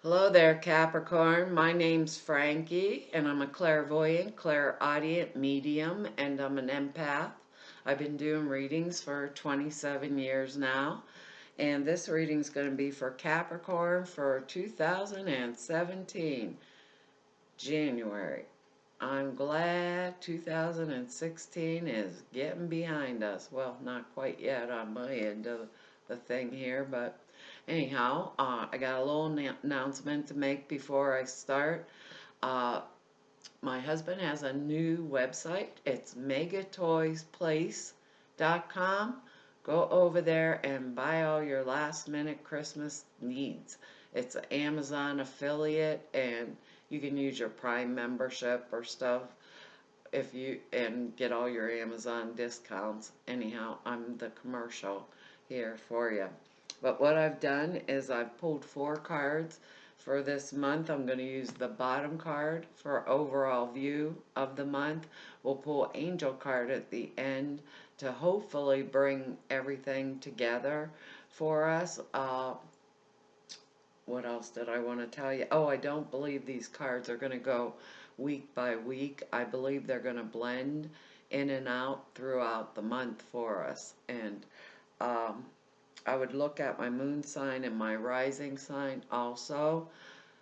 Hello there, Capricorn. My name's Frankie, and I'm a clairvoyant, clairaudient medium, and I'm an empath. I've been doing readings for 27 years now, and this reading's going to be for Capricorn for 2017, January. I'm glad 2016 is getting behind us. Well, not quite yet on my end of the thing here, but anyhow, I got a little announcement to make before I start. Uh, my husband has a new website. It's megatoysplace.com. Go over there and buy all your last minute Christmas needs. It's an Amazon affiliate, and you can use your Prime membership or stuff if you and get all your Amazon discounts. Anyhow, I'm the commercial here for you. But what I've done is I've pulled 4 cards for this month. I'm going to use the bottom card for overall view of the month. We'll pull angel card at the end to hopefully bring everything together for us. What else did I want to tell you? Oh, I don't believe these cards are going to go week by week. I believe they're going to blend in and out throughout the month for us. And um, I would look at my moon sign and my rising sign also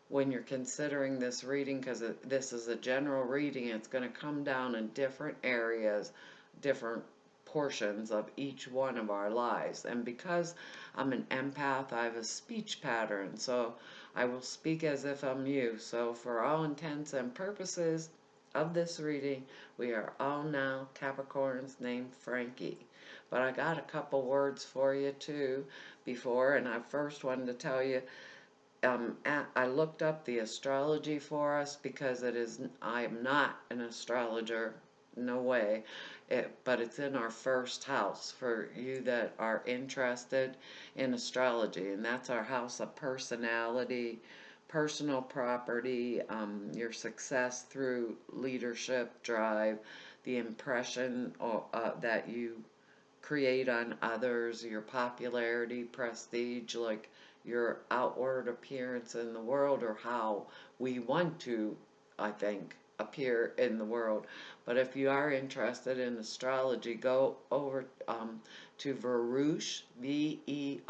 when you're considering this reading, because this is a general reading. It's going to come down in different areas, different portions of each one of our lives. And because I'm an empath, I have a speech pattern, so I will speak as if I'm you. So for all intents and purposes of this reading, we are all now Capricorns named Frankie. But I got a couple words for you too before, and I first wanted to tell you, I looked up the astrology for us because I am not an astrologer, no way, but it's in our first house for you that are interested in astrology, and that's our house of personality, personal property, your success through leadership, drive, the impression that you create on others, your popularity, prestige, like your outward appearance in the world, or how we want to, I think, appear in the world. But if you are interested in astrology, go over to Veroush, Veroosh.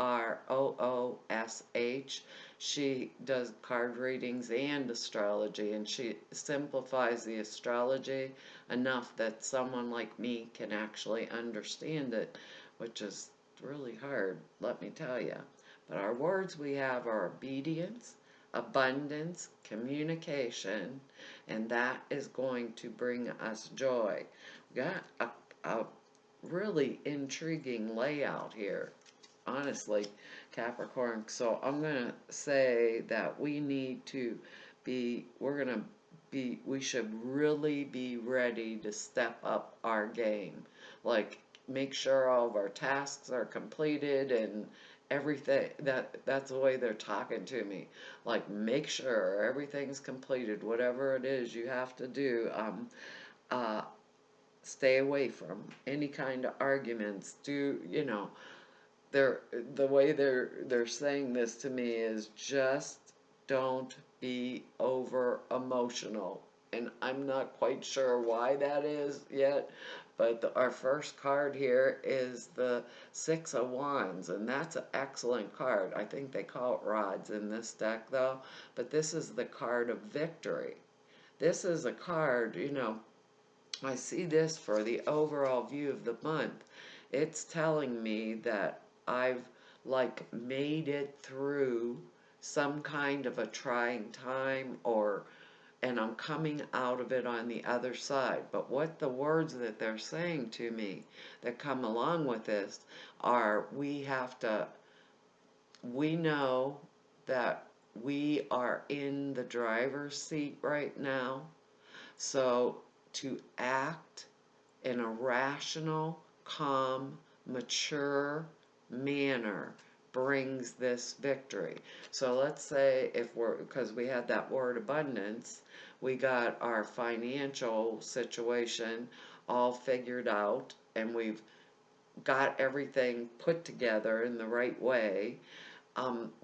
She does card readings and astrology, and she simplifies the astrology enough that someone like me can actually understand it, which is really hard, let me tell you. But our words we have are obedience, abundance, communication, and that is going to bring us joy. We got a really intriguing layout here, honestly, Capricorn. So I'm going to say that we should really be ready to step up our game. Like, make sure all of our tasks are completed and everything. That's the way they're talking to me. Like, make sure everything's completed, whatever it is you have to do. Uh, Stay away from any kind of arguments. They're the way they're saying this to me is just don't be over emotional, and I'm not quite sure why that is yet. But our first card here is the 6 of Wands, and that's an excellent card. I think they call it rods in this deck though, but this is the card of victory. This is a card, I see this for the overall view of the month. It's telling me that I've like made it through some kind of a trying time, and I'm coming out of it on the other side. But what the words that they're saying to me that come along with this are, we know that we are in the driver's seat right now. So to act in a rational, calm, mature manner brings this victory. So let's say because we had that word abundance, we got our financial situation all figured out, and we've got everything put together in the right way.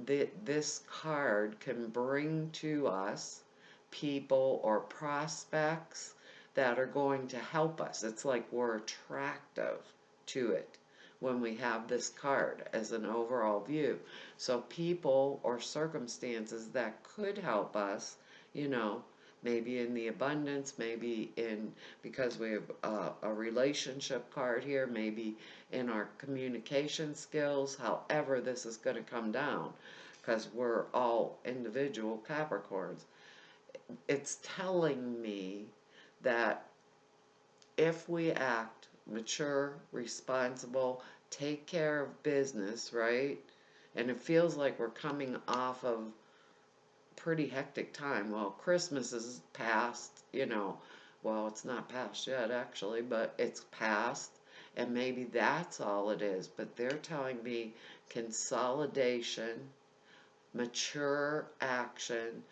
this card can bring to us people or prospects that are going to help us. It's like we're attractive to it when we have this card as an overall view. So people or circumstances that could help us, you know, maybe in the abundance, maybe in, because we have a relationship card here, maybe in our communication skills, however this is going to come down, because we're all individual Capricorns. It's telling me that if we act mature, responsible, take care of business, right? And it feels like we're coming off of pretty hectic time. Well, Christmas is past, you know. Well, it's not past yet, actually, but it's past, and maybe that's all it is. But they're telling me consolidation, mature action,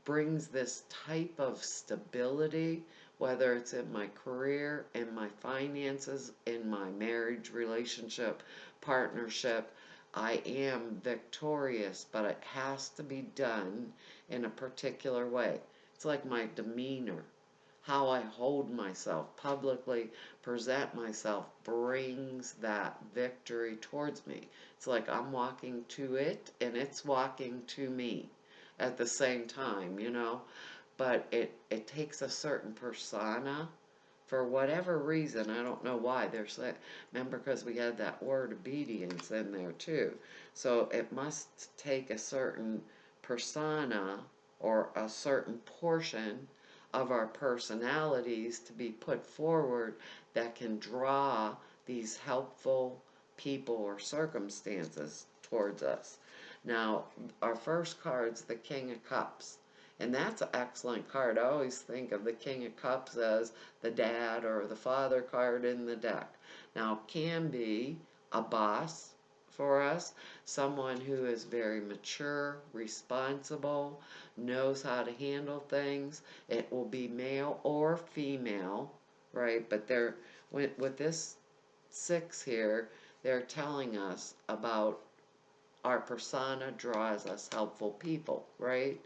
brings this type of stability, whether it's in my career, in my finances, in my marriage, relationship, partnership. I am victorious, but it has to be done in a particular way. It's like my demeanor, how I hold myself publicly, present myself, brings that victory towards me. It's like I'm walking to it and it's walking to me at the same time, you know. But it takes a certain persona for whatever reason. I don't know why. There's that, remember, because we had that word obedience in there too. So it must take a certain persona or a certain portion of our personalities to be put forward that can draw these helpful people or circumstances towards us. Now, our first card's the King of Cups. And that's an excellent card. I always think of the King of Cups as the dad or the father card in the deck. Now, it can be a boss for us, someone who is very mature, responsible, knows how to handle things. It will be male or female, right? But they're, with this 6 here, they're telling us about our persona draws us helpful people, right?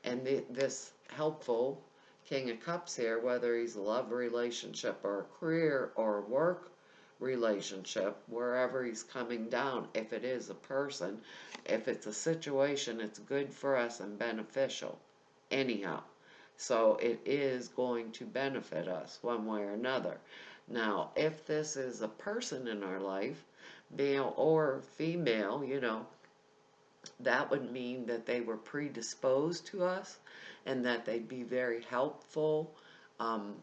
And this helpful King of Cups here, whether he's a love relationship or a career or a work relationship, wherever he's coming down, if it is a person, if it's a situation, it's good for us and beneficial anyhow. So it is going to benefit us one way or another. Now, if this is a person in our life, male or female, you know, that would mean that they were predisposed to us and that they'd be very helpful. Um,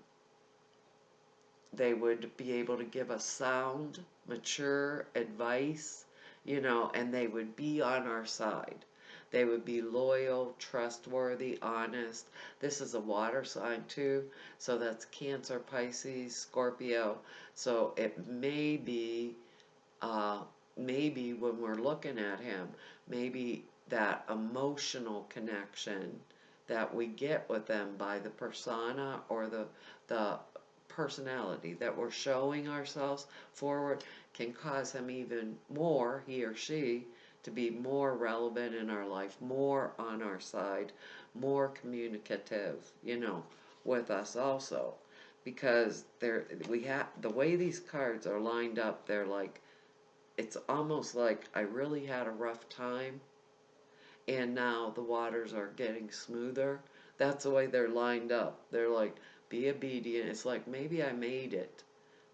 they would be able to give us sound, mature advice, you know, and they would be on our side. They would be loyal, trustworthy, honest. This is a water sign too, so that's Cancer, Pisces, Scorpio. So it may be maybe when we're looking at him, maybe that emotional connection that we get with them by the persona or the personality that we're showing ourselves forward can cause him even more, he or she, to be more relevant in our life, more on our side, more communicative, you know, with us also. Because we have the way these cards are lined up, they're like, it's almost like I really had a rough time and now the waters are getting smoother. That's the way they're lined up. They're like, be obedient. It's like maybe I made it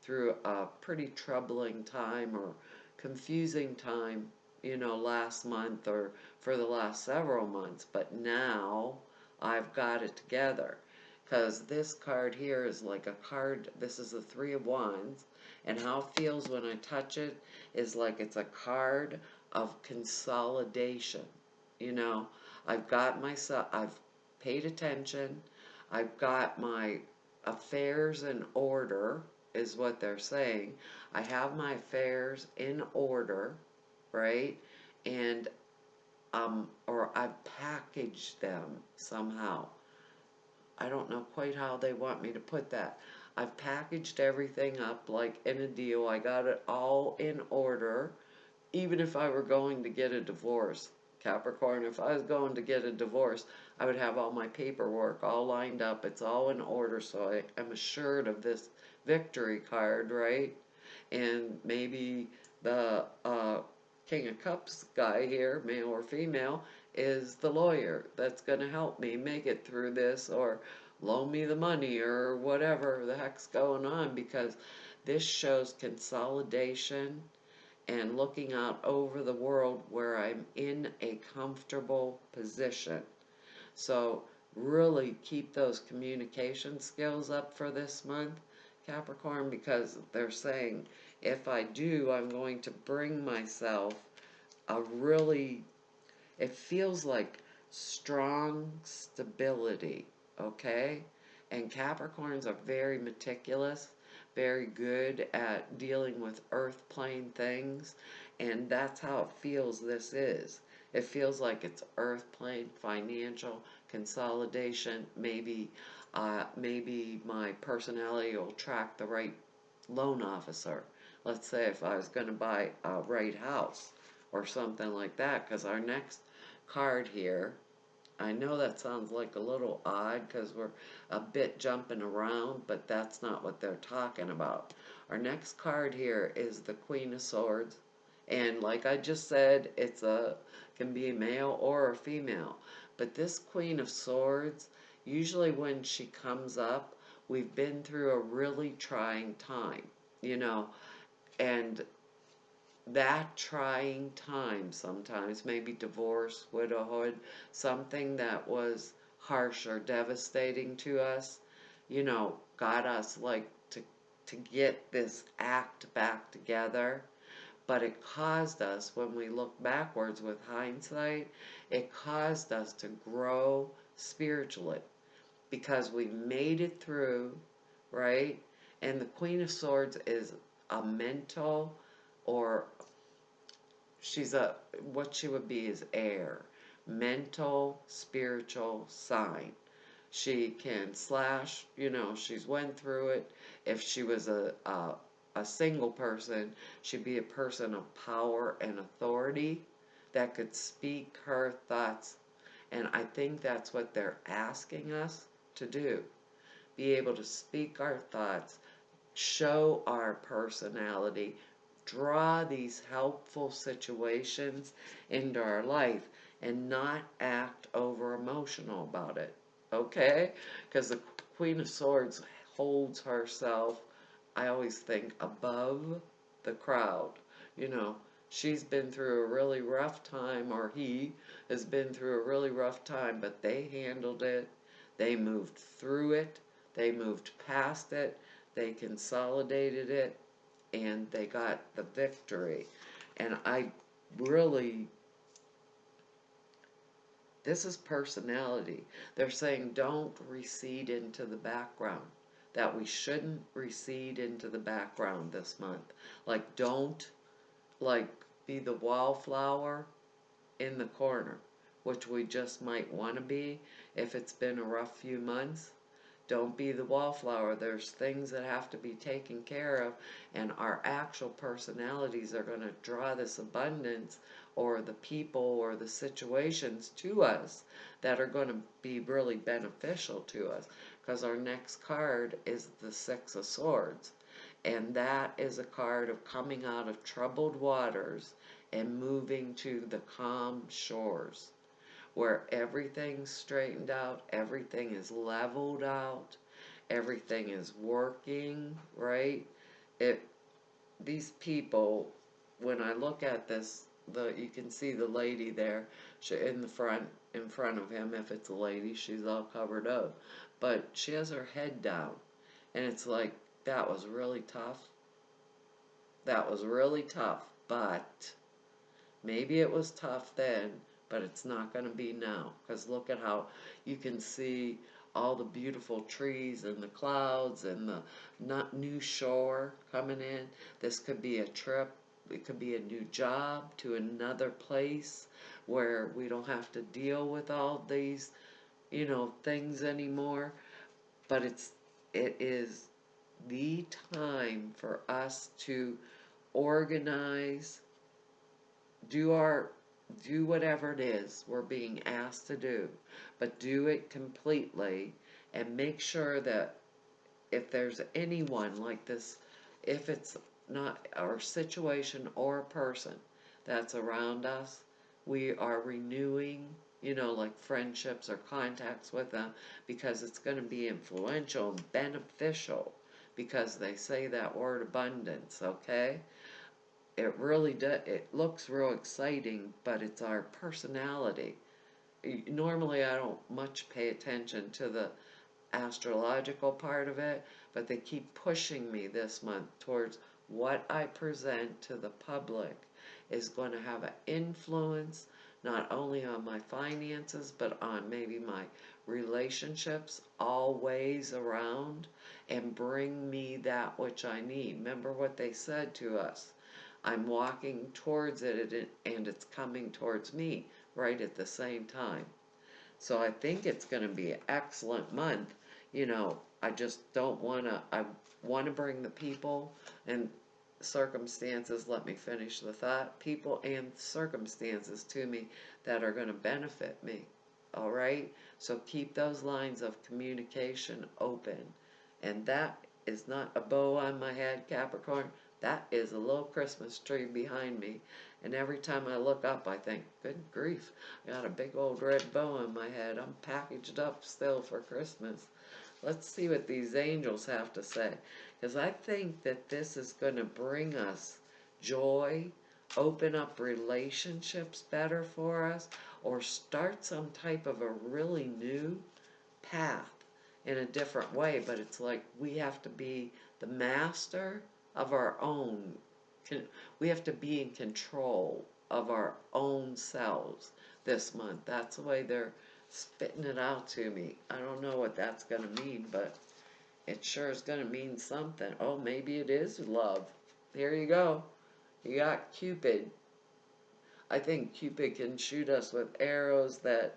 through a pretty troubling time or confusing time, you know, last month or for the last several months, but now I've got it together. Because this card here is like a card, this is the Three of Wands, and how it feels when I touch it is like it's a card of consolidation. You know, I've got myself, I've paid attention, I've got my affairs in order, is what they're saying. I have my affairs in order, right? And, or I've packaged them somehow. I don't know quite how they want me to put that. I've packaged everything up like in a deal. I got it all in order, even if I were going to get a divorce, Capricorn, if I was going to get a divorce, I would have all my paperwork all lined up. It's all in order, so I'm assured of this victory card, right? And maybe the King of Cups guy here, male or female, is the lawyer that's going to help me make it through this, or loan me the money, or whatever the heck's going on, because this shows consolidation and looking out over the world where I'm in a comfortable position. So really keep those communication skills up for this month, Capricorn, because they're saying if I do, I'm going to bring myself a really, it feels like strong stability, okay? And Capricorns are very meticulous, very good at dealing with earth plane things, and that's how it feels this is. It feels like it's earth plane, financial consolidation, maybe my personality will track the right loan officer. Let's say if I was going to buy a right house or something like that, because our next card here, I know that sounds like a little odd because we're a bit jumping around, but that's not what they're talking about. Our next card here is the Queen of Swords, and like I just said, can be a male or a female. But this Queen of Swords, usually when she comes up, we've been through a really trying time, you know, and that trying time sometimes, maybe divorce, widowhood, something that was harsh or devastating to us, got us like to get this act back together. But it caused us, when we look backwards with hindsight, it caused us to grow spiritually because we made it through, right? And the Queen of Swords is a mental, or what she would be is air, mental, spiritual sign. She can slash, she's went through it. If she was a single person, she'd be a person of power and authority that could speak her thoughts. And I think that's what they're asking us to do. Be able to speak our thoughts, show our personality, draw these helpful situations into our life, and not act over emotional about it. Okay? Because the Queen of Swords holds herself, I always think, above the crowd. You know, she's been through a really rough time, or he has been through a really rough time, but they handled it. They moved through it. They moved past it. They consolidated it, and they got the victory. And this is personality. They're saying don't recede into the background. That we shouldn't recede into the background this month. Like, don't, like, be the wallflower in the corner, which we just might want to be if it's been a rough few months. Don't be the wallflower. There's things that have to be taken care of, and our actual personalities are going to draw this abundance, or the people or the situations to us that are going to be really beneficial to us. Because our next card is the Six of Swords, and that is a card of coming out of troubled waters and moving to the calm shores, where everything's straightened out, everything is leveled out, everything is working, right? It These people, when I look at this, you can see the lady there, in front of him. If it's a lady, she's all covered up, but she has her head down, and it's like, that was really tough. That was really tough, but maybe it was tough then, but it's not going to be now. Because look at how you can see all the beautiful trees and the clouds and the not new shore coming in. This could be a trip. It could be a new job to another place where we don't have to deal with all these, things anymore. But it is the time for us to organize do our do whatever it is we're being asked to do, but do it completely, and make sure that if there's anyone like this, if it's not our situation or a person that's around us, we are renewing, like friendships or contacts with them, because it's going to be influential and beneficial, because they say that word abundance, okay? It really does, it looks real exciting, but it's our personality. Normally I don't much pay attention to the astrological part of it, but they keep pushing me this month towards what I present to the public is going to have an influence not only on my finances, but on maybe my relationships, all ways around, and bring me that which I need. Remember what they said to us. I'm walking towards it, and it's coming towards me right at the same time. So I think it's going to be an excellent month. I just don't want to, I want to bring the people and circumstances, let me finish the thought, people and circumstances to me that are going to benefit me. All right? So keep those lines of communication open. And that is not a bow on my head, Capricorn. That is a little Christmas tree behind me. And every time I look up, I think, good grief, I got a big old red bow on my head. I'm packaged up still for Christmas. Let's see what these angels have to say. Because I think that this is going to bring us joy, open up relationships better for us, or start some type of a really new path in a different way. But it's like we have to be the master of our own. We have to be in control of our own selves this month. That's the way they're spitting it out to me. I don't know what that's going to mean, but it sure is going to mean something. Oh, maybe it is love. Here you go. You got Cupid. I think Cupid can shoot us with arrows that,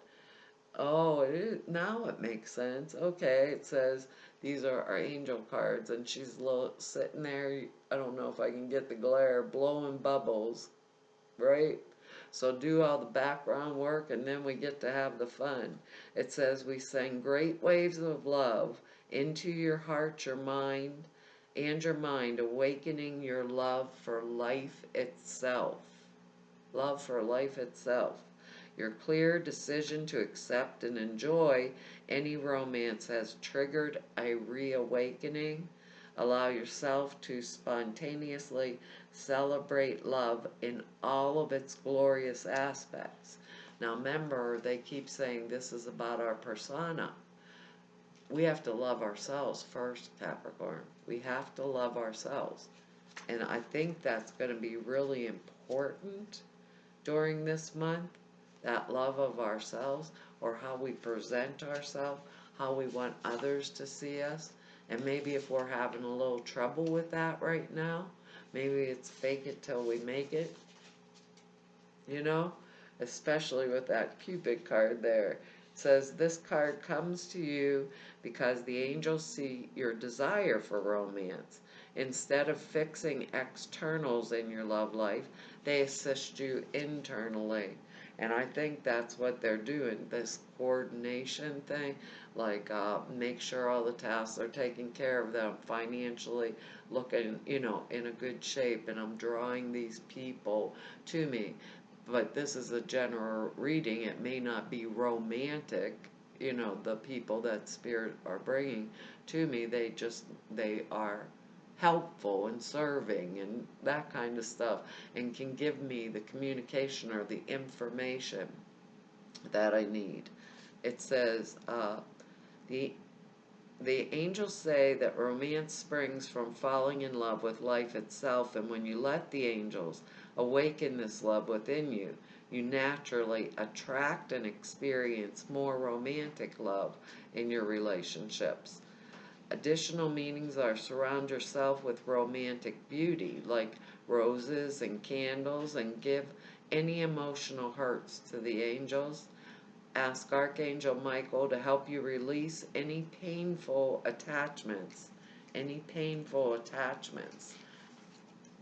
oh, now it makes sense. Okay, it says these are our angel cards, and she's sitting there. I don't know if I can get the glare, blowing bubbles, right? So do all the background work, and then we get to have the fun. It says we send great waves of love into your heart, your mind, awakening your love for life itself. Love for life itself. Your clear decision to accept and enjoy any romance has triggered a reawakening. Allow yourself to spontaneously celebrate love in all of its glorious aspects. Now remember, they keep saying this is about our persona. We have to love ourselves first, Capricorn. We have to love ourselves. And I think that's going to be really important during this month, that love of ourselves, or how we present ourselves, how we want others to see us. And maybe if we're having a little trouble with that right now, maybe it's fake it till we make it, you know? Especially with that Cupid card there. It says this card comes to you because the angels see your desire for romance. Instead of fixing externals in your love life, they assist you internally. And I think that's what they're doing, this coordination thing, like make sure all the tasks are taken care of, that I'm financially looking, in a good shape, and I'm drawing these people to me. But this is a general reading. It may not be romantic, the people that Spirit are bringing to me. They are helpful and serving and that kind of stuff, and can give me the communication or the information that I need. It says, the the angels say that romance springs from falling in love with life itself, and when you let the angels awaken this love within you, you naturally attract and experience more romantic love in your relationships. Additional meanings are surround yourself with romantic beauty, like roses and candles, and give any emotional hurts to the angels. Ask Archangel Michael to help you release any painful attachments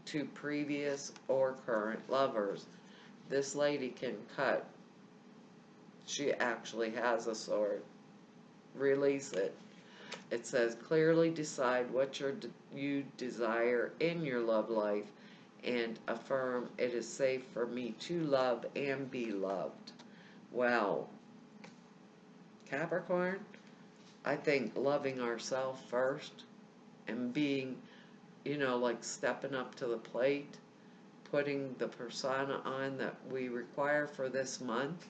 to previous or current lovers. this lady can cut. She actually has a sword. Release it. It says, clearly decide what you desire in your love life and affirm it is safe for me to love and be loved. Well, Capricorn, I think loving ourselves first and being, like stepping up to the plate, putting the persona on that we require for this month,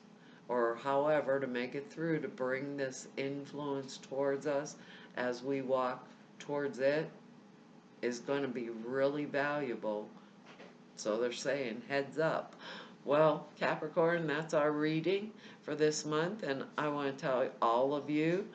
or however to make it through to bring this influence towards us as we walk towards it, is going to be really valuable. So they're saying heads up. Well, Capricorn, that's our reading for this month, and I want to tell all of you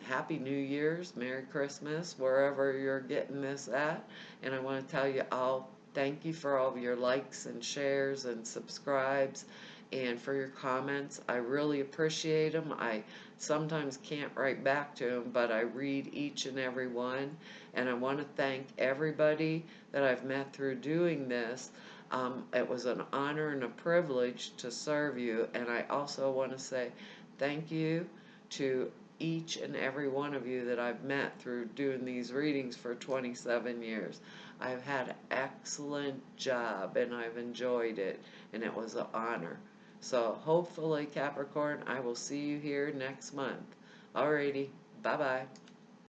Happy New Year's, Merry Christmas, wherever you're getting this at. And I want to tell you all thank you for all of your likes and shares and subscribes and for your comments. I really appreciate them. I sometimes can't write back to them, but I read each and every one. And I want to thank everybody that I've met through doing this. It was an honor and a privilege to serve you. And I also want to say thank you to each and every one of you that I've met through doing these readings for 27 years. I've had an excellent job and I've enjoyed it, and it was an honor. So hopefully, Capricorn, I will see you here next month. Alrighty, bye-bye.